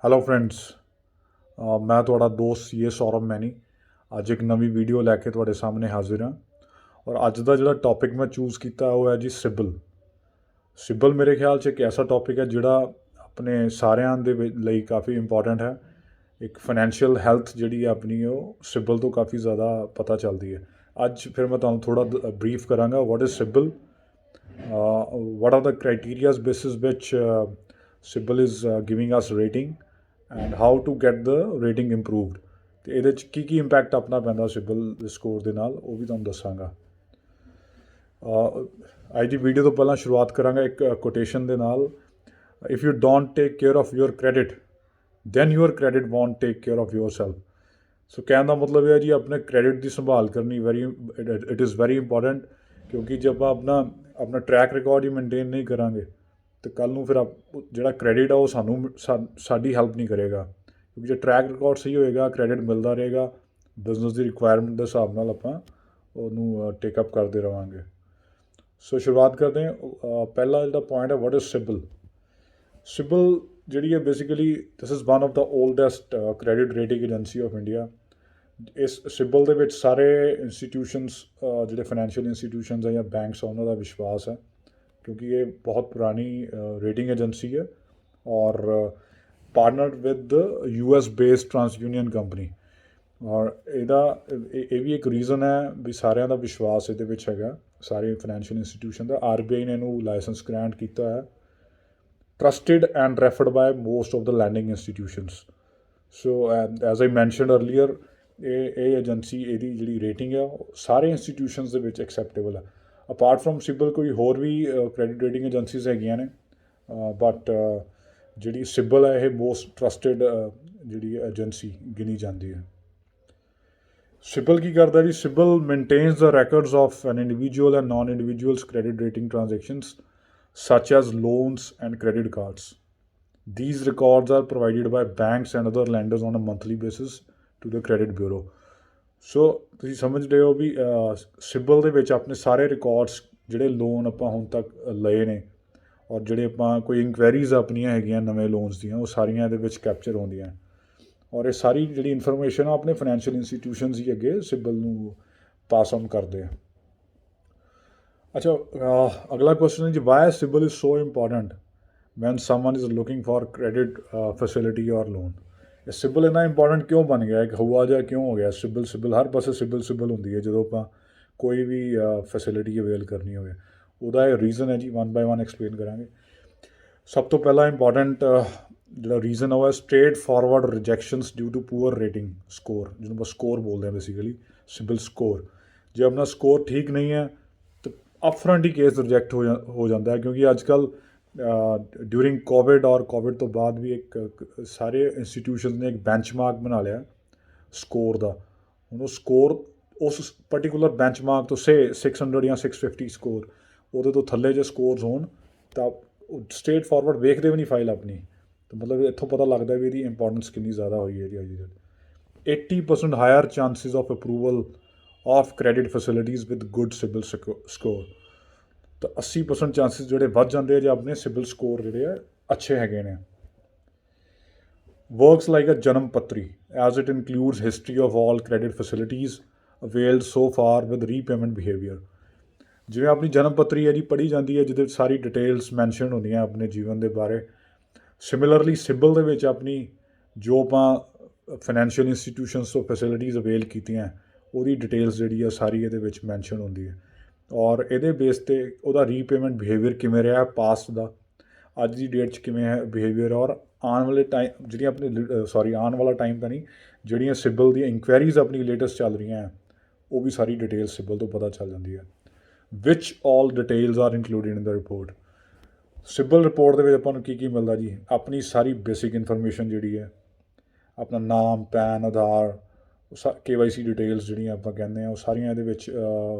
Hello friends, ਮੈਂ ਤੁਹਾਡਾ ਦੋਸਤ ਸੀ ਸੌਰਵ ਮੈਨੀ। ਅੱਜ ਇੱਕ ਨਵੀਂ ਵੀਡੀਓ ਲੈ ਕੇ ਤੁਹਾਡੇ ਸਾਹਮਣੇ ਹਾਜ਼ਰ ਹਾਂ। ਔਰ ਅੱਜ ਦਾ ਜਿਹੜਾ ਟੌਪਿਕ ਮੈਂ ਚੂਜ਼ ਕੀਤਾ ਉਹ ਹੈ ਜੀ ਸਿਬਲ। ਸਿਬਲ ਮੇਰੇ ਖਿਆਲ 'ਚ ਇੱਕ ਐਸਾ ਟੌਪਿਕ ਹੈ ਜਿਹੜਾ ਆਪਣੇ ਸਾਰਿਆਂ ਦੇ ਲਈ ਕਾਫੀ ਇੰਪੋਰਟੈਂਟ ਹੈ। ਇੱਕ ਫਾਈਨੈਂਸ਼ੀਅਲ ਹੈਲਥ ਜਿਹੜੀ ਹੈ ਆਪਣੀ, ਉਹ ਸਿਬਲ ਤੋਂ ਕਾਫੀ ਜ਼ਿਆਦਾ ਪਤਾ ਚੱਲਦੀ ਹੈ। ਅੱਜ ਫਿਰ ਮੈਂ ਤੁਹਾਨੂੰ ਥੋੜ੍ਹਾ ਬਰੀਫ ਕਰਾਂਗਾ what is CIBIL, what are the criterias basis which CIBIL is giving us rating and how to get the rating improved, ਅਤੇ ਇਹਦੇ 'ਚ ਕੀ ਇੰਪੈਕਟ ਆਪਣਾ ਪੈਂਦਾ ਸਿਬਲ ਸਕੋਰ ਦੇ ਨਾਲ, ਉਹ ਵੀ ਤੁਹਾਨੂੰ ਦੱਸਾਂਗਾ। ਅੱਜ ਦੀ ਵੀਡੀਓ ਤੋਂ ਪਹਿਲਾਂ ਸ਼ੁਰੂਆਤ ਕਰਾਂਗਾ ਇੱਕ ਕੋਟੇਸ਼ਨ ਦੇ ਨਾਲ। If you don't take care of your credit then your credit won't take care of yourself. So ਕਹਿਣ ਦਾ ਮਤਲਬ ਇਹ ਹੈ ਜੀ, ਆਪਣੇ ਕ੍ਰੈਡਿਟ ਦੀ ਸੰਭਾਲ ਕਰਨੀ ਇਟ ਇਜ਼ ਵੈਰੀ ਇੰਪੋਰਟੈਂਟ, ਕਿਉਂਕਿ ਜੇ ਆਪਾਂ ਆਪਣਾ ਟਰੈਕ ਰਿਕਾਰਡ ਹੀ ਮੇਨਟੇਨ ਨਹੀਂ ਕਰਾਂਗੇ ਤਾਂ ਕੱਲ੍ਹ ਨੂੰ ਫਿਰ ਜਿਹੜਾ ਕ੍ਰੈਡਿਟ ਆ ਉਹ ਸਾਡੀ ਹੈਲਪ ਨਹੀਂ ਕਰੇਗਾ। ਕਿਉਂਕਿ ਜੇ ਟਰੈਕ ਰਿਕਾਰਡ ਸਹੀ ਹੋਏਗਾ, ਕ੍ਰੈਡਿਟ ਮਿਲਦਾ ਰਹੇਗਾ, ਬਿਜ਼ਨਸ ਦੀ ਰਿਕੁਆਇਰਮੈਂਟ ਦੇ ਹਿਸਾਬ ਨਾਲ ਆਪਾਂ ਉਹਨੂੰ ਟੇਕਅਪ ਕਰਦੇ ਰਹਾਂਗੇ। ਸੋ ਸ਼ੁਰੂਆਤ ਕਰਦੇ ਹਾਂ। ਪਹਿਲਾ ਜਿਹੜਾ ਪੁਆਇੰਟ ਹੈ, ਵਾਟ ਇਜ਼ ਸਿਬਲ। ਸਿਬਲ ਜਿਹੜੀ ਹੈ basically this is one of the oldest credit rating agency of India. ਇਸ ਸਿਬਲ ਦੇ ਵਿੱਚ ਸਾਰੇ ਇੰਸਟੀਟਿਊਸ਼ਨਸ, ਜਿਹੜੇ ਫਾਈਨੈਂਸ਼ੀਅਲ ਇੰਸਟੀਟਿਊਸ਼ਨਸ ਹੈ ਜਾਂ ਬੈਂਕਸ ਆ, ਉਹਨਾਂ ਦਾ ਵਿਸ਼ਵਾਸ ਹੈ, ਕਿਉਂਕਿ ਇਹ ਬਹੁਤ ਪੁਰਾਣੀ ਰੇਟਿੰਗ ਏਜੰਸੀ ਹੈ ਔਰ ਪਾਰਟਨਰਡ ਵਿਦ US ਬੇਸਡ ਟਰਾਂਸਯੂਨੀਅਨ ਕੰਪਨੀ। ਔਰ ਇਹ ਵੀ ਇੱਕ ਰੀਜ਼ਨ ਹੈ ਵੀ ਸਾਰਿਆਂ ਦਾ ਵਿਸ਼ਵਾਸ ਇਹਦੇ ਵਿੱਚ ਹੈਗਾ, ਸਾਰੇ ਫਾਈਨੈਂਸ਼ੀਅਲ ਇੰਸਟੀਟਿਊਸ਼ਨ ਦਾ। RBI ਨੇ ਇਹਨੂੰ ਲਾਇਸੈਂਸ ਗ੍ਰਾਂਟ ਕੀਤਾ ਹੈ, trusted and referred by most of the lending institutions. So as I mentioned earlier, ਇਹ ਏਜੰਸੀ, ਇਹਦੀ ਜਿਹੜੀ ਰੇਟਿੰਗ ਹੈ ਸਾਰੇ ਇੰਸਟੀਟਿਊਸ਼ਨਸ ਦੇ ਵਿੱਚ ਐਕਸੈਪਟੇਬਲ ਹੈ। ਅਪਾਰਟ ਫਰੋਮ ਸਿਬਲ ਕੋਈ ਹੋਰ ਵੀ ਕ੍ਰੈਡਿਟ ਰੇਟਿੰਗ ਏਜੰਸੀਜ਼ ਹੈਗੀਆਂ ਨੇ, ਬਟ ਜਿਹੜੀ ਸਿਬਲ ਹੈ ਇਹ ਮੋਸਟ ਟਰਸਟਡ ਜਿਹੜੀ ਏਜੰਸੀ ਗਿਣੀ ਜਾਂਦੀ ਹੈ। ਸਿਬਲ ਕੀ ਕਰਦਾ ਜੀ? CIBIL maintains the records of an individual and non individuals credit rating transactions such as loans and credit cards. These records are provided by banks and other lenders on a monthly basis to the credit bureau. ਸੋ ਤੁਸੀਂ ਸਮਝ ਰਹੇ ਹੋ ਵੀ ਸਿਬਲ ਦੇ ਵਿੱਚ ਆਪਣੇ ਸਾਰੇ records, ਜਿਹੜੇ loan ਆਪਾਂ ਹੁਣ ਤੱਕ ਲਏ ਨੇ ਔਰ ਜਿਹੜੇ ਆਪਾਂ ਕੋਈ ਇਨਕੁਆਇਰੀਜ਼ ਆਪਣੀਆਂ ਹੈਗੀਆਂ ਨਵੇਂ ਲੋਨਸ ਦੀਆਂ, ਉਹ ਸਾਰੀਆਂ ਇਹਦੇ ਵਿੱਚ ਕੈਪਚਰ ਹੁੰਦੀਆਂ। ਔਰ ਇਹ ਸਾਰੀ ਜਿਹੜੀ ਇਨਫੋਰਮੇਸ਼ਨ ਆ ਆਪਣੇ ਫਾਈਨੈਂਸ਼ੀਅਲ ਇੰਸਟੀਟਿਊਸ਼ਨਸ ਹੀ ਅੱਗੇ ਸਿਬਲ ਨੂੰ ਪਾਸ ਆਨ ਕਰਦੇ ਆ। ਅੱਛਾ, ਅਗਲਾ ਕੁਐਸਚਨ ਹੈ ਜੀ, why CIBIL is so important when someone is looking for credit facility or loan. ਇਹ ਸਿਬਲ ਇੰਨਾ ਇੰਪੋਰਟੈਂਟ ਕਿਉਂ ਬਣ ਗਿਆ? ਇੱਕ ਹਵਾ ਜਿਹਾ ਕਿਉਂ ਹੋ ਗਿਆ? ਸਿਬਲ ਹਰ ਪਾਸੇ ਸਿਬਲ ਹੁੰਦੀ ਹੈ ਜਦੋਂ ਆਪਾਂ ਕੋਈ ਵੀ ਫੈਸਿਲਿਟੀ ਅਵੇਲ ਕਰਨੀ ਹੋਵੇ। ਉਹਦਾ ਇਹ ਰੀਜ਼ਨ ਹੈ ਜੀ, ਵਨ ਬਾਏ ਵਨ ਐਕਸਪਲੇਨ ਕਰਾਂਗੇ। ਸਭ ਤੋਂ ਪਹਿਲਾਂ ਇੰਪੋਰਟੈਂਟ ਜਿਹੜਾ ਰੀਜ਼ਨ ਉਹ ਹੈ straightforward rejections due to poor rating score, ਜਿਹਨੂੰ ਆਪਾਂ ਸਕੋਰ ਬੋਲਦੇ ਹਾਂ ਬੇਸਿਕਲੀ, ਸਿਬਲ ਸਕੋਰ। ਜੇ ਆਪਣਾ ਸਕੋਰ ਠੀਕ ਨਹੀਂ ਹੈ ਤਾਂ ਅਪਫਰੰਟ ਹੀ ਕੇਸ ਰਿਜੈਕਟ ਹੋ ਜਾਂਦਾ ਹੈ। ਕਿਉਂਕਿ ਅੱਜ ਕੱਲ੍ਹ ਡਿਊਰਿੰਗ ਕੋਵਿਡ ਔਰ ਕੋਵਿਡ ਤੋਂ ਬਾਅਦ ਵੀ ਇੱਕ ਸਾਰੇ ਇੰਸਟੀਟਿਊਸ਼ਨ ਨੇ ਇੱਕ ਬੈਂਚਮਾਰਕ ਬਣਾ ਲਿਆ ਸਕੋਰ ਦਾ। ਹੁਣ ਉਹ ਸਕੋਰ ਉਸ ਪਰਟੀਕੂਲਰ ਬੈਂਚਮਾਰਕ ਤੋਂ 600 ਜਾਂ 650 ਸਕੋਰ, ਉਹਦੇ ਤੋਂ ਥੱਲੇ ਜੇ ਸਕੋਰਸ ਹੋਣ ਤਾਂ ਸਟ੍ਰੇਟ ਫਾਰਵਰਡ ਵੇਖਦੇ ਵੀ ਨਹੀਂ ਫਾਈਲ ਆਪਣੀ। ਤਾਂ ਮਤਲਬ ਇੱਥੋਂ ਪਤਾ ਲੱਗਦਾ ਵੀ ਇਹਦੀ ਇੰਪੋਰਟੈਂਸ ਕਿੰਨੀ ਜ਼ਿਆਦਾ ਹੋਈ ਹੈ ਜੀ। ਅੱਜ 80% higher chances of approval of credit facilities with good CIBIL score. ਤਾਂ 80% ਚਾਂਸਿਸ ਜਿਹੜੇ ਵੱਧ ਜਾਂਦੇ ਆ ਜੇ ਆਪਣੇ ਸਿਬਲ ਸਕੋਰ ਜਿਹੜੇ ਆ ਅੱਛੇ ਹੈਗੇ ਨੇ। Works like a janam patri as it includes history of all credit facilities availed so far with repayment behaviour. ਜਿਵੇਂ ਆਪਣੀ ਜਨਮ ਪੱਤਰੀ ਹੈ ਜੀ, ਪੜ੍ਹੀ ਜਾਂਦੀ ਹੈ, ਜਿਹਦੇ ਵਿੱਚ ਸਾਰੀ ਡਿਟੇਲਸ ਮੈਨਸ਼ਨ ਹੁੰਦੀਆਂ ਆਪਣੇ ਜੀਵਨ ਦੇ ਬਾਰੇ। ਸਿਮਿਲਰਲੀ ਸਿਬਲ ਦੇ ਵਿੱਚ ਆਪਣੀ ਜੋ ਆਪਾਂ ਫਾਈਨੈਂਸ਼ੀਅਲ ਇੰਸਟੀਟਿਊਸ਼ਨਸ ਤੋਂ ਫੈਸਿਲਿਟੀਜ਼ ਅਵੇਲ ਕੀਤੀਆਂ, ਉਹਦੀ ਡਿਟੇਲਸ ਜਿਹੜੀ ਆ ਸਾਰੀ ਇਹਦੇ ਵਿੱਚ ਮੈਨਸ਼ਨ ਹੁੰਦੀ ਹੈ। ਔਰ ਇਹਦੇ ਬੇਸ 'ਤੇ ਉਹਦਾ ਰੀਪੇਮੈਂਟ ਬਿਹੇਵੀਅਰ ਕਿਵੇਂ ਰਿਹਾ ਪਾਸਟ ਦਾ, ਅੱਜ ਦੀ ਡੇਟ 'ਚ ਕਿਵੇਂ ਹੈ ਬਿਹੇਵੀਅਰ, ਔਰ ਆਉਣ ਵਾਲੇ ਟਾਈਮ ਜਿਹੜੀਆਂ ਆਉਣ ਵਾਲਾ ਟਾਈਮ ਤਾਂ ਨਹੀਂ, ਜਿਹੜੀਆਂ ਸਿਬਲ ਦੀਆਂ ਇਨਕੁਆਇਰੀਜ਼ ਆਪਣੀ ਲੇਟੈਸਟ ਚੱਲ ਰਹੀਆਂ ਉਹ ਵੀ ਸਾਰੀ ਡਿਟੇਲ ਸਿਬਲ ਤੋਂ ਪਤਾ ਚੱਲ ਜਾਂਦੀ ਹੈ। ਵਿਚ ਆਲ ਡਿਟੇਲਸ ਆਰ ਇਨਕਲੂਡਿਡ ਇਨ ਦਾ ਰਿਪੋਰਟ। ਸਿਬਲ ਰਿਪੋਰਟ ਦੇ ਵਿੱਚ ਆਪਾਂ ਨੂੰ ਕੀ ਮਿਲਦਾ ਜੀ? ਆਪਣੀ ਸਾਰੀ ਬੇਸਿਕ ਇਨਫੋਰਮੇਸ਼ਨ ਜਿਹੜੀ ਹੈ, ਆਪਣਾ ਨਾਮ, ਪੈਨ, ਆਧਾਰ, KYC ਡਿਟੇਲਸ ਜਿਹੜੀਆਂ ਆਪਾਂ ਕਹਿੰਦੇ ਹਾਂ, ਉਹ ਸਾਰੀਆਂ ਇਹਦੇ ਵਿੱਚ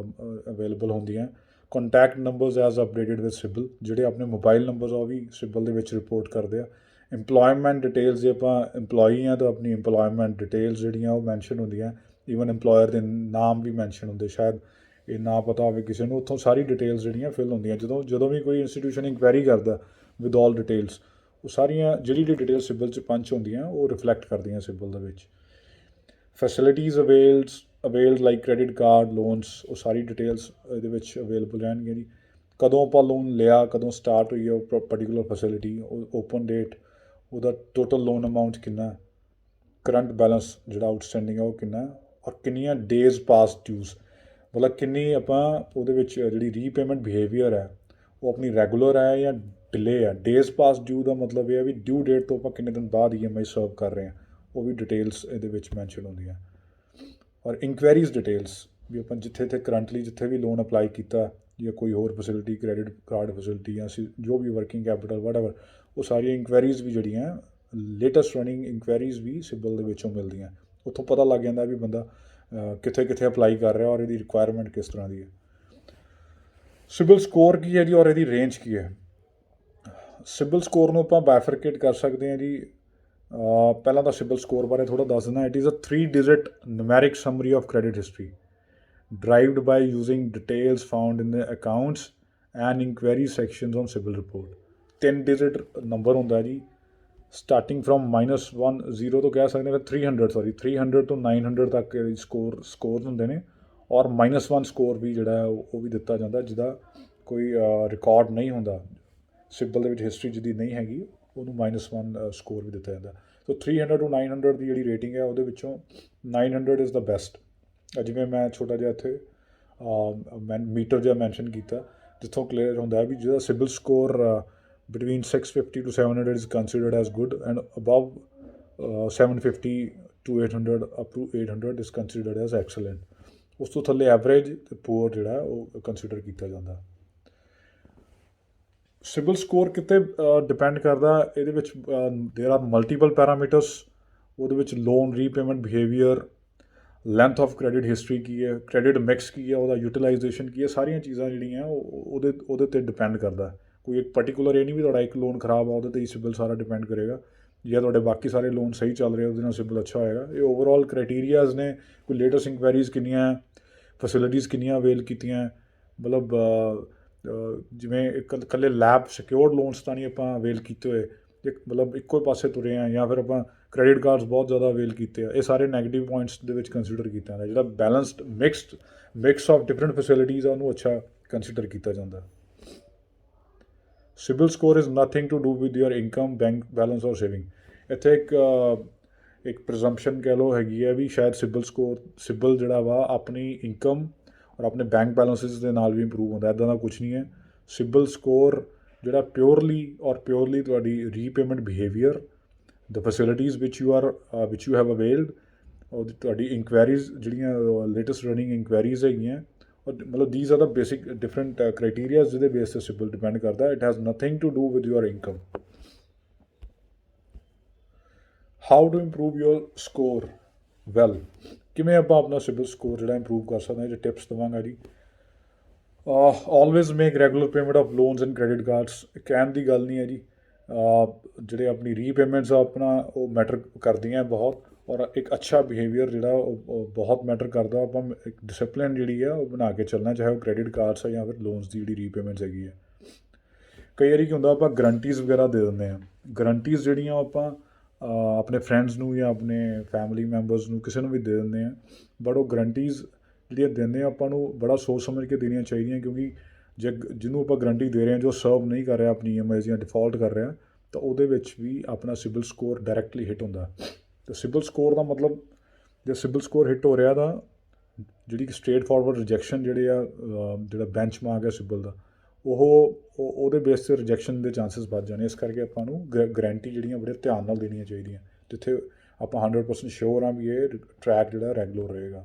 ਅਵੇਲੇਬਲ ਹੁੰਦੀਆਂ। Contact numbers as updated with CIBIL, ਜਿਹੜੇ ਆਪਣੇ ਮੋਬਾਈਲ ਨੰਬਰਸ ਆ ਉਹ ਵੀ ਸਿਬਲ ਦੇ ਵਿੱਚ ਰਿਪੋਰਟ ਕਰਦੇ ਆ। ਇੰਪਲੋਇਮੈਂਟ ਡਿਟੇਲਸ, ਜੇ ਆਪਾਂ ਇੰਪਲੋਈ ਹਾਂ ਤਾਂ ਆਪਣੀ ਇੰਪਲੋਇਮੈਂਟ ਡਿਟੇਲਸ ਜਿਹੜੀਆਂ ਉਹ ਮੈਨਸ਼ਨ ਹੁੰਦੀਆਂ। ਈਵਨ ਇੰਪਲੋਇਰ ਦੇ ਨਾਮ ਵੀ ਮੈਨਸ਼ਨ ਹੁੰਦੇ, ਸ਼ਾਇਦ ਇਹ ਨਾ ਪਤਾ ਹੋਵੇ ਕਿਸੇ ਨੂੰ। ਉੱਥੋਂ ਸਾਰੀ ਡਿਟੇਲਸ ਜਿਹੜੀਆਂ ਫਿਲ ਹੁੰਦੀਆਂ। ਜਦੋਂ ਵੀ ਕੋਈ ਇੰਸਟੀਟਿਊਸ਼ਨ ਇਨਕੁਆਇਰੀ ਕਰਦਾ ਵਿਦ ਆਲ ਡਿਟੇਲਸ, ਉਹ ਸਾਰੀਆਂ ਜਿਹੜੀ ਡਿਟੇਲ ਸਿਬਲ 'ਚ ਪੰਚ ਹੁੰਦੀਆਂ ਉਹ ਰਿਫਲੈਕਟ ਕਰਦੀਆਂ ਸਿਬਲ ਦੇ ਵਿੱਚ। Facilities availed like credit card loans, ਉਹ ਸਾਰੀ ਡਿਟੇਲਸ ਇਹਦੇ ਵਿੱਚ ਅਵੇਲੇਬਲ ਰਹਿਣਗੀਆਂ ਜੀ। ਕਦੋਂ ਆਪਾਂ ਲੋਨ ਲਿਆ, ਕਦੋਂ ਸਟਾਰਟ ਹੋਈ ਹੈ ਉਹ ਪਰਟੀਕੂਲਰ ਫੈਸਿਲਿਟੀ, ਓਪਨ ਡੇਟ, ਉਹਦਾ ਟੋਟਲ ਲੋਨ ਅਮਾਊਂਟ ਕਿੰਨਾ, ਕਰੰਟ ਬੈਲੈਂਸ ਜਿਹੜਾ ਆਊਟਸਟੈਂਡਿੰਗ ਹੈ ਉਹ ਕਿੰਨਾ, ਔਰ ਕਿੰਨੀਆਂ ਡੇਜ਼ ਪਾਸ ਡਿਊਜ਼, ਮਤਲਬ ਕਿੰਨੀ ਆਪਾਂ ਉਹਦੇ ਵਿੱਚ ਜਿਹੜੀ ਰੀਪੇਮੈਂਟ ਬਿਹੇਵੀਅਰ ਹੈ ਉਹ ਆਪਣੀ ਰੈਗੂਲਰ ਹੈ ਜਾਂ ਡਿਲੇ ਹੈ। ਡੇਜ਼ ਪਾਸ ਡਿਊ ਦਾ ਮਤਲਬ ਇਹ ਹੈ ਵੀ ਡਿਊ ਡੇਟ ਤੋਂ ਆਪਾਂ ਕਿੰਨੇ ਦਿਨ ਬਾਅਦ EMI ਸਰਵ ਕਰ ਰਹੇ ਹਾਂ, ਉਹ ਵੀ ਡਿਟੇਲਸ ਇਹਦੇ ਵਿੱਚ ਮੈਂਸ਼ਨ ਹੁੰਦੀਆਂ। ਔਰ ਇਨਕੁਆਇਰੀਜ਼ ਡਿਟੇਲਸ ਵੀ ਆਪਾਂ ਜਿੱਥੇ ਕਰੰਟਲੀ ਜਿੱਥੇ ਵੀ ਲੋਨ ਅਪਲਾਈ ਕੀਤਾ ਜਾਂ ਕੋਈ ਹੋਰ ਫੈਸਿਲਿਟੀ, ਕ੍ਰੈਡਿਟ ਕਾਰਡ ਫੈਸਿਲਿਟੀ ਜਾਂ ਜੋ ਵੀ ਵਰਕਿੰਗ ਕੈਪੀਟਲ ਵਟਐਵਰ, ਉਹ ਸਾਰੀਆਂ ਇਨਕੁਆਇਰੀਜ਼ ਵੀ ਜਿਹੜੀਆਂ ਲੇਟੈਸਟ ਰਨਿੰਗ ਇਨਕੁਆਇਰੀਜ਼ ਵੀ ਸਿਬਲ ਦੇ ਵਿੱਚੋਂ ਮਿਲਦੀਆਂ। ਉੱਥੋਂ ਪਤਾ ਲੱਗ ਜਾਂਦਾ ਵੀ ਬੰਦਾ ਕਿੱਥੇ ਕਿੱਥੇ ਅਪਲਾਈ ਕਰ ਰਿਹਾ ਔਰ ਇਹਦੀ ਰਿਕੁਆਇਰਮੈਂਟ ਕਿਸ ਤਰ੍ਹਾਂ ਦੀ ਹੈ। ਸਿਬਲ ਸਕੋਰ ਕੀ ਹੈ ਜੀ ਔਰ ਇਹਦੀ ਰੇਂਜ ਕੀ ਹੈ। ਸਿਬਲ ਸਕੋਰ ਨੂੰ ਆਪਾਂ ਬਾਈਫਰਕੇਟ ਕਰ ਸਕਦੇ ਹਾਂ ਜੀ। ਪਹਿਲਾਂ ਤਾਂ ਸਿਬਲ ਸਕੋਰ ਬਾਰੇ ਥੋੜ੍ਹਾ ਦੱਸ ਦਿੰਦਾ। It is a 3 digit numeric summary of credit history derived by using details found in the accounts and inquiry sections on civil report। 3 digit number ਹੁੰਦਾ ਜੀ, ਸਟਾਰਟਿੰਗ ਫਰੋਮ -10 ਤੋਂ ਕਹਿ ਸਕਦੇ ਹਾਂ 300 ਤੋਂ 900 ਤੱਕ ਸਕੋਰ ਹੁੰਦੇ ਨੇ, ਔਰ -1 ਸਕੋਰ ਵੀ ਜਿਹੜਾ ਉਹ ਵੀ ਦਿੱਤਾ ਜਾਂਦਾ ਜਿਹਦਾ ਕੋਈ ਰਿਕਾਰਡ ਨਹੀਂ ਹੁੰਦਾ ਸਿਬਲ ਦੇ ਵਿੱਚ, ਹਿਸਟਰੀ ਜਿਹਦੀ ਨਹੀਂ ਹੈਗੀ ਉਹਨੂੰ -1 ਸਕੋਰ ਵੀ ਦਿੱਤਾ ਜਾਂਦਾ। ਸੋ 300 to 900 ਦੀ ਜਿਹੜੀ ਰੇਟਿੰਗ ਹੈ ਉਹਦੇ ਵਿੱਚੋਂ 900 ਇਜ਼ ਦਾ ਬੈਸਟ। ਜਿਵੇਂ ਮੈਂ ਛੋਟਾ ਜਿਹਾ ਇੱਥੇ ਮੀਟਰ ਜਿਹਾ ਮੈਂਸ਼ਨ ਕੀਤਾ ਜਿੱਥੋਂ ਕਲੀਅਰ ਹੁੰਦਾ ਵੀ ਜਿਹਦਾ CIBIL score between 650 to 700 is considered as good, and above 750 to 800 up to 800 is considered as excellent। ਉਸ ਤੋਂ ਥੱਲੇ ਐਵਰੇਜ ਤੇ ਪੂਅਰ ਜਿਹੜਾ ਉਹ ਕੰਸੀਡਰ ਕੀਤਾ ਜਾਂਦਾ। ਸਿਬਲ ਸਕੋਰ ਕਿਤੇ ਡਿਪੈਂਡ ਕਰਦਾ, ਇਹਦੇ ਵਿੱਚ ਦੇਰ ਆਰ ਮਲਟੀਪਲ ਪੈਰਾਮੀਟਰਸ। ਉਹਦੇ ਵਿੱਚ loan repayment behaviour, length of credit history ਕੀ ਹੈ, ਕ੍ਰੈਡਿਟ ਮਿਕਸ ਕੀ ਹੈ, ਉਹਦਾ ਯੂਟੀਲਾਈਜੇਸ਼ਨ ਕੀ ਹੈ, ਸਾਰੀਆਂ ਚੀਜ਼ਾਂ ਜਿਹੜੀਆਂ ਉਹਦੇ 'ਤੇ ਡਿਪੈਂਡ ਕਰਦਾ। ਕੋਈ ਇੱਕ ਪਰਟੀਕੂਲਰ ਇਹ ਨਹੀਂ ਵੀ ਤੁਹਾਡਾ ਇੱਕ ਲੋਨ ਖਰਾਬ ਆ ਉਹਦੇ 'ਤੇ ਹੀ ਸਿਬਲ ਸਾਰਾ ਡਿਪੈਂਡ ਕਰੇਗਾ, ਜਾਂ ਤੁਹਾਡੇ ਬਾਕੀ ਸਾਰੇ ਲੋਨ ਸਹੀ ਚੱਲ ਰਹੇ ਉਹਦੇ ਨਾਲ ਸਿਬਲ ਅੱਛਾ ਹੋਏਗਾ। ਇਹ ਓਵਰਆਲ ਕ੍ਰਾਈਟੀਰੀਆਜ਼ ਨੇ। ਕੋਈ ਲੇਟੈਸਟ ਇੰਕੁਆਇਰੀਜ਼ ਕਿੰਨੀਆਂ, ਫੈਸਿਲਿਟੀਜ਼ ਕਿੰਨੀਆਂ ਅਵੇਲ ਕੀਤੀਆਂ, ਮਤਲਬ ਜਿਵੇਂ ਇਕੱਲੇ ਲੈਬ ਸਿਕਿਉਰਡ ਲੋਨਸ ਤਾਂ ਨਹੀਂ ਆਪਾਂ ਅਵੇਲ ਕੀਤੇ ਹੋਏ, ਮਤਲਬ ਇੱਕੋ ਹੀ ਪਾਸੇ ਤੁਰੇ ਹਾਂ, ਜਾਂ ਫਿਰ ਆਪਾਂ ਕ੍ਰੈਡਿਟ ਕਾਰਡਸ ਬਹੁਤ ਜ਼ਿਆਦਾ ਅਵੇਲ ਕੀਤੇ ਆ। ਇਹ ਸਾਰੇ ਨੈਗੇਟਿਵ ਪੁਆਇੰਟਸ ਦੇ ਵਿੱਚ ਕੰਸੀਡਰ ਕੀਤਾ ਜਾਂਦਾ। ਜਿਹੜਾ balanced mix of different facilities ਆ ਉਹਨੂੰ ਅੱਛਾ ਕੰਸੀਡਰ ਕੀਤਾ ਜਾਂਦਾ। CIBIL score is nothing to do with your income, bank balance or saving. ਇੱਥੇ ਇੱਕ ਪ੍ਰਜ਼ੰਪਸ਼ਨ ਕਹਿ ਲਓ ਹੈਗੀ ਹੈ ਵੀ ਸ਼ਾਇਦ ਸਿਬਲ ਜਿਹੜਾ ਵਾ ਆਪਣੀ ਇਨਕਮ ਔਰ ਆਪਣੇ ਬੈਂਕ ਬੈਲੈਂਸਿਸ ਦੇ ਨਾਲ ਵੀ ਇੰਪਰੂਵ ਹੁੰਦਾ। ਇੱਦਾਂ ਦਾ ਕੁਛ ਨਹੀਂ ਹੈ। ਸਿਬਲ ਸਕੋਰ ਜਿਹੜਾ ਪਿਓਰਲੀ ਤੁਹਾਡੀ repayment behaviour, the facilities which you have availed, ਔਰ ਤੁਹਾਡੀ ਇਨਕੁਆਇਰੀਜ਼ ਜਿਹੜੀਆਂ ਲੇਟੈਸਟ ਰਨਿੰਗ ਇਨਕੁਆਇਰੀਜ਼ ਹੈਗੀਆਂ, ਔਰ ਮਤਲਬ these are the basic different criterias ਜਿਹਦੇ ਬੇਸ 'ਤੇ ਸਿਬਲ ਡਿਪੈਂਡ ਕਰਦਾ। It has nothing to do with your income. How to improve your score well, ਕਿਵੇਂ ਆਪਾਂ ਆਪਣਾ ਸਿਬਲ ਸਕੋਰ ਜਿਹੜਾ ਇੰਪਰੂਵ ਕਰ ਸਕਦੇ ਹਾਂ, ਜੇ ਟਿਪਸ ਦੇਵਾਂਗਾ ਜੀ। Always make regular payment of loans and credit cards. ਕਹਿਣ ਦੀ ਗੱਲ ਨਹੀਂ ਹੈ ਜੀ, ਜਿਹੜੇ ਆਪਣੀ ਰੀਪੇਮੈਂਟਸ ਆ ਆਪਣਾ ਉਹ ਮੈਟਰ ਕਰਦੀਆਂ ਬਹੁਤ, ਔਰ ਇੱਕ ਅੱਛਾ ਬਿਹੇਵੀਅਰ ਜਿਹੜਾ ਉਹ ਬਹੁਤ ਮੈਟਰ ਕਰਦਾ। ਆਪਾਂ ਇੱਕ ਡਿਸਿਪਲਿਨ ਜਿਹੜੀ ਆ ਉਹ ਬਣਾ ਕੇ ਚੱਲਣਾ, ਚਾਹੇ ਉਹ ਕ੍ਰੈਡਿਟ ਕਾਰਡਸ ਆ ਜਾਂ ਫਿਰ ਲੋਨਸ ਦੀ ਜਿਹੜੀ ਰੀਪੇਮੈਂਟਸ ਹੈਗੀ ਹੈ। ਕਈ ਵਾਰੀ ਕੀ ਹੁੰਦਾ ਆਪਾਂ ਗਰੰਟੀਜ਼ ਵਗੈਰਾ ਦੇ ਦਿੰਦੇ ਹਾਂ। ਗਰੰਟੀਜ਼ ਜਿਹੜੀਆਂ ਆਪਾਂ ਆਪਣੇ ਫਰੈਂਡਸ ਨੂੰ ਜਾਂ ਆਪਣੇ ਫੈਮਿਲੀ ਮੈਂਬਰਸ ਨੂੰ ਕਿਸੇ ਨੂੰ ਵੀ ਦੇ ਦਿੰਦੇ ਹਾਂ, ਬਟ ਉਹ ਗਰੰਟੀਜ਼ ਜਿਹੜੀਆਂ ਦਿੰਦੇ ਆ ਆਪਾਂ ਨੂੰ ਬੜਾ ਸੋਚ ਸਮਝ ਕੇ ਦੇਣੀਆਂ ਚਾਹੀਦੀਆਂ, ਕਿਉਂਕਿ ਜਿਹਨੂੰ ਆਪਾਂ ਗਰੰਟੀ ਦੇ ਰਹੇ ਹਾਂ ਜੋ ਸਰਵ ਨਹੀਂ ਕਰ ਰਿਹਾ ਆਪਣੀ EMI ਜਾਂ ਡਿਫਾਲਟ ਕਰ ਰਿਹਾ, ਤਾਂ ਉਹਦੇ ਵਿੱਚ ਵੀ ਆਪਣਾ ਸਿਬਲ ਸਕੋਰ ਡਾਇਰੈਕਟਲੀ ਹਿੱਟ ਹੁੰਦਾ। ਅਤੇ ਸਿਬਲ ਸਕੋਰ ਦਾ ਮਤਲਬ ਜੇ ਸਿਬਲ ਸਕੋਰ ਹਿੱਟ ਹੋ ਰਿਹਾ ਤਾਂ ਜਿਹੜੀ ਸਟ੍ਰੇਟ ਫਾਰਵਰਡ ਰਿਜੈਕਸ਼ਨ ਜਿਹੜਾ ਬੈਂਚ ਮਾਰਕ ਹੈ ਸਿਬਲ ਦਾ, ਉਹਦੇ ਬੇਸ 'ਤੇ ਰਿਜੈਕਸ਼ਨ ਦੇ ਚਾਂਸਿਸ ਵੱਧ ਜਾਣੇ। ਇਸ ਕਰਕੇ ਆਪਾਂ ਨੂੰ ਗਰੰਟੀ ਜਿਹੜੀਆਂ ਬੜੇ ਧਿਆਨ ਨਾਲ ਦੇਣੀਆਂ ਚਾਹੀਦੀਆਂ, ਜਿੱਥੇ ਆਪਾਂ 100% ਸ਼ੋਰ ਹਾਂ ਵੀ ਇਹ ਟਰੈਕ ਜਿਹੜਾ ਰੈਗੂਲਰ ਰਹੇਗਾ।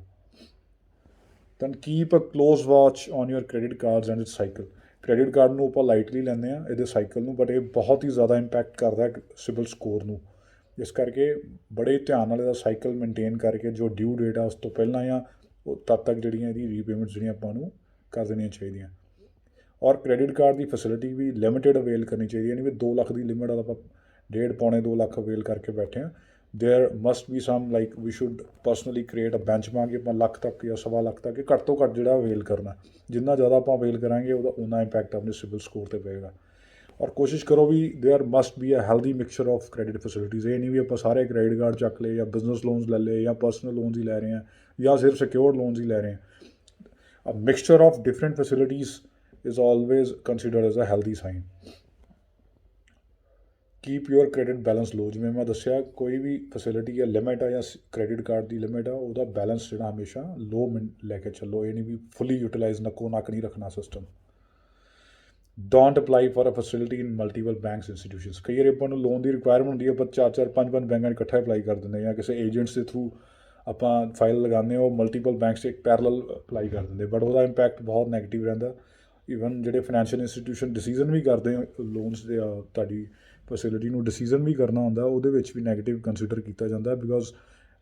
Then keep a close watch on your credit cards and its cycle. Credit card ਨੂੰ ਆਪਾਂ ਲਾਈਟਲੀ ਲੈਂਦੇ ਹਾਂ, ਇਹਦੇ ਸਾਈਕਲ ਨੂੰ, ਬਟ ਇਹ ਬਹੁਤ ਹੀ ਜ਼ਿਆਦਾ ਇੰਪੈਕਟ ਕਰਦਾ ਸਿਬਲ ਸਕੋਰ ਨੂੰ। ਇਸ ਕਰਕੇ ਬੜੇ ਧਿਆਨ ਨਾਲ ਇਹਦਾ ਸਾਈਕਲ ਮੇਨਟੇਨ ਕਰਕੇ ਜੋ ਡਿਊ ਡੇਟ ਆ ਉਸ ਤੋਂ ਪਹਿਲਾਂ ਜਾਂ ਉਹ ਤਦ ਤੱਕ ਜਿਹੜੀਆਂ ਇਹਦੀ ਰੀਪੇਮੈਂਟਸ ਜਿਹੜੀਆਂ ਆਪਾਂ ਨੂੰ ਕਰ ਦੇਣੀਆਂ ਚਾਹੀਦੀਆਂ। ਔਰ ਕ੍ਰੈਡਿਟ ਕਾਰਡ ਦੀ ਫੈਸਿਲਿਟੀ ਵੀ ਲਿਮਿਟਿਡ ਅਵੇਲ ਕਰਨੀ ਚਾਹੀਦੀ ਹੈ। ਨਹੀਂ ਵੀ 2 ਲੱਖ ਦੀ ਲਿਮਿਟ ਆ ਆਪਾਂ 1.5-2 ਲੱਖ ਅਵੇਲ ਕਰਕੇ ਬੈਠੇ ਹਾਂ। There must be some like we should personally create a benchmark ਕਿ ਆਪਾਂ ਲੱਖ ਤੱਕ ਜਾਂ 1.25 ਲੱਖ ਤੱਕ ਘੱਟ ਤੋਂ ਘੱਟ ਜਿਹੜਾ ਅਵੇਲ ਕਰਨਾ। ਜਿੰਨਾ ਜ਼ਿਆਦਾ ਆਪਾਂ ਅਵੇਲ ਕਰਾਂਗੇ ਉਹਦਾ ਉਨਾ ਇੰਪੈਕਟ ਆਪਣੇ ਸਿਬਲ ਸਕੋਰ 'ਤੇ ਪਏਗਾ। ਔਰ ਕੋਸ਼ਿਸ਼ ਕਰੋ ਵੀ there must be a healthy mixture of credit facilities. ਇਹ ਨਹੀਂ ਵੀ ਆਪਾਂ ਸਾਰੇ ਕ੍ਰੈਡਿਟ ਕਾਰਡ ਚੱਕ ਲਏ ਜਾਂ ਬਿਜ਼ਨਸ ਲੋਨਸ ਲੈ ਲਏ ਜਾਂ ਪਰਸਨਲ ਲੋਨਸ ਹੀ ਲੈ ਰਹੇ ਹਾਂ ਜਾਂ ਸਿਰਫ ਸਿਕਿਉਰਡ ਲੋਨਸ ਹੀ ਲੈ ਰਹੇ ਹਾਂ। A mixture of different facilities is always considered as a healthy sign. Keep your credit balance low. ਜਿਵੇਂ ਮੈਂ ਦੱਸਿਆ, ਕੋਈ ਵੀ ਫੈਸਿਲਿਟੀ ਜਾਂ ਲਿਮਿਟ ਆ ਜਾਂ ਕ੍ਰੈਡਿਟ ਕਾਰਡ ਦੀ ਲਿਮਿਟ ਆ, ਉਹਦਾ ਬੈਲੈਂਸ ਜਿਹੜਾ ਹਮੇਸ਼ਾ ਲੋ ਲੈ ਕੇ ਚੱਲੋ। ਇਹ ਨਹੀਂ ਵੀ ਫੁੱਲੀ ਯੂਟੀਲਾਈਜ਼ ਨੱਕੋ ਨੱਕ ਨਹੀਂ ਰੱਖਣਾ system. Don't apply for a facility in multiple banks institutions. ਕਈ ਵਾਰੀ ਆਪਾਂ ਨੂੰ ਲੋਨ ਦੀ ਰਿਕੁਆਇਰਮੈਂਟ ਹੁੰਦੀ ਹੈ, ਆਪਾਂ 4-4 5-5 ਬੈਂਕਾਂ 'ਚ ਇਕੱਠਾ ਅਪਲਾਈ ਕਰ ਦਿੰਦੇ ਜਾਂ ਕਿਸੇ ਏਜੰਟਸ ਦੇ ਥਰੂ ਆਪਾਂ ਫਾਈਲ ਲਗਾਉਂਦੇ ਹਾਂ, ਉਹ ਮਲਟੀਪਲ ਬੈਂਕਸ 'ਚ ਇੱਕ ਪੈਰਲਲ ਅਪਲਾਈ ਕਰ ਦਿੰਦੇ, ਬਟ ਉਹਦਾ ਇੰਪੈਕਟ ਬਹੁਤ ਨੈਗੇਟਿਵ ਰਹਿੰਦਾ। ਈਵਨ ਜਿਹੜੇ ਫਾਈਨੈਂਸ਼ੀਅਲ ਇੰਸਟੀਟਿਊਸ਼ਨ ਡਿਸੀਜ਼ਨ ਵੀ ਕਰਦੇ ਲੋਨਸ ਦੇ ਤੁਹਾਡੀ ਫੈਸਿਲਿਟੀ ਨੂੰ ਡਿਸੀਜ਼ਨ ਵੀ ਕਰਨਾ ਹੁੰਦਾ, ਉਹਦੇ ਵਿੱਚ ਵੀ ਨੈਗੇਟਿਵ ਕੰਸੀਡਰ ਕੀਤਾ ਜਾਂਦਾ। ਬਿਕੋਜ਼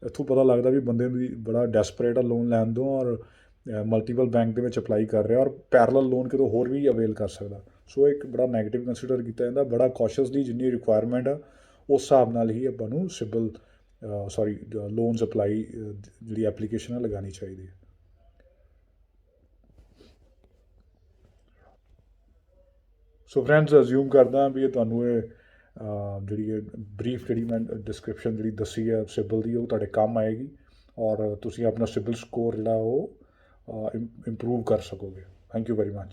ਇੱਥੋਂ ਪਤਾ ਲੱਗਦਾ ਵੀ ਬੰਦੇ ਵੀ ਬੜਾ ਡੈਸਪਰੇਟ ਆ ਲੋਨ ਲੈਣ ਤੋਂ, ਔਰ ਮਲਟੀਪਲ ਬੈਂਕ ਦੇ ਵਿੱਚ ਅਪਲਾਈ ਕਰ ਰਿਹਾ, ਔਰ ਪੈਰਲਲ ਲੋਨ ਕਿਤੋਂ ਹੋਰ ਵੀ ਅਵੇਲ ਕਰ ਸਕਦਾ। ਸੋ ਇੱਕ ਬੜਾ ਨੈਗੇਟਿਵ ਕੰਸੀਡਰ ਕੀਤਾ ਜਾਂਦਾ। ਬੜਾ ਕੌਸ਼ੀਅਸਲੀ ਜਿੰਨੀ ਰਿਕੁਆਇਰਮੈਂਟ ਆ ਉਸ ਹਿਸਾਬ ਨਾਲ ਹੀ ਆਪਾਂ ਨੂੰ ਲੋਨਸ ਅਪਲਾਈ ਜਿਹੜੀ ਐਪਲੀਕੇਸ਼ਨ ਆ ਲਗਾਉਣੀ ਚਾਹੀਦੀ ਹੈ। ਸੋ ਫਰੈਂਡਸ, ਅਜ਼ਿਊਮ ਕਰਦਾ ਵੀ ਇਹ ਤੁਹਾਨੂੰ ਇਹ ਜਿਹੜੀ ਇਹ ਬਰੀਫ ਜਿਹੜੀ ਮੈਂ ਡਿਸਕ੍ਰਿਪਸ਼ਨ ਜਿਹੜੀ ਦੱਸੀ ਹੈ ਸਿਬਲ ਦੀ, ਉਹ ਤੁਹਾਡੇ ਕੰਮ ਆਏਗੀ ਔਰ ਤੁਸੀਂ ਆਪਣਾ ਸਿਬਲ ਸਕੋਰ ਜਿਹੜਾ ਉਹ ਇੰਪਰੂਵ ਕਰ ਸਕੋਗੇ। Thank you very much.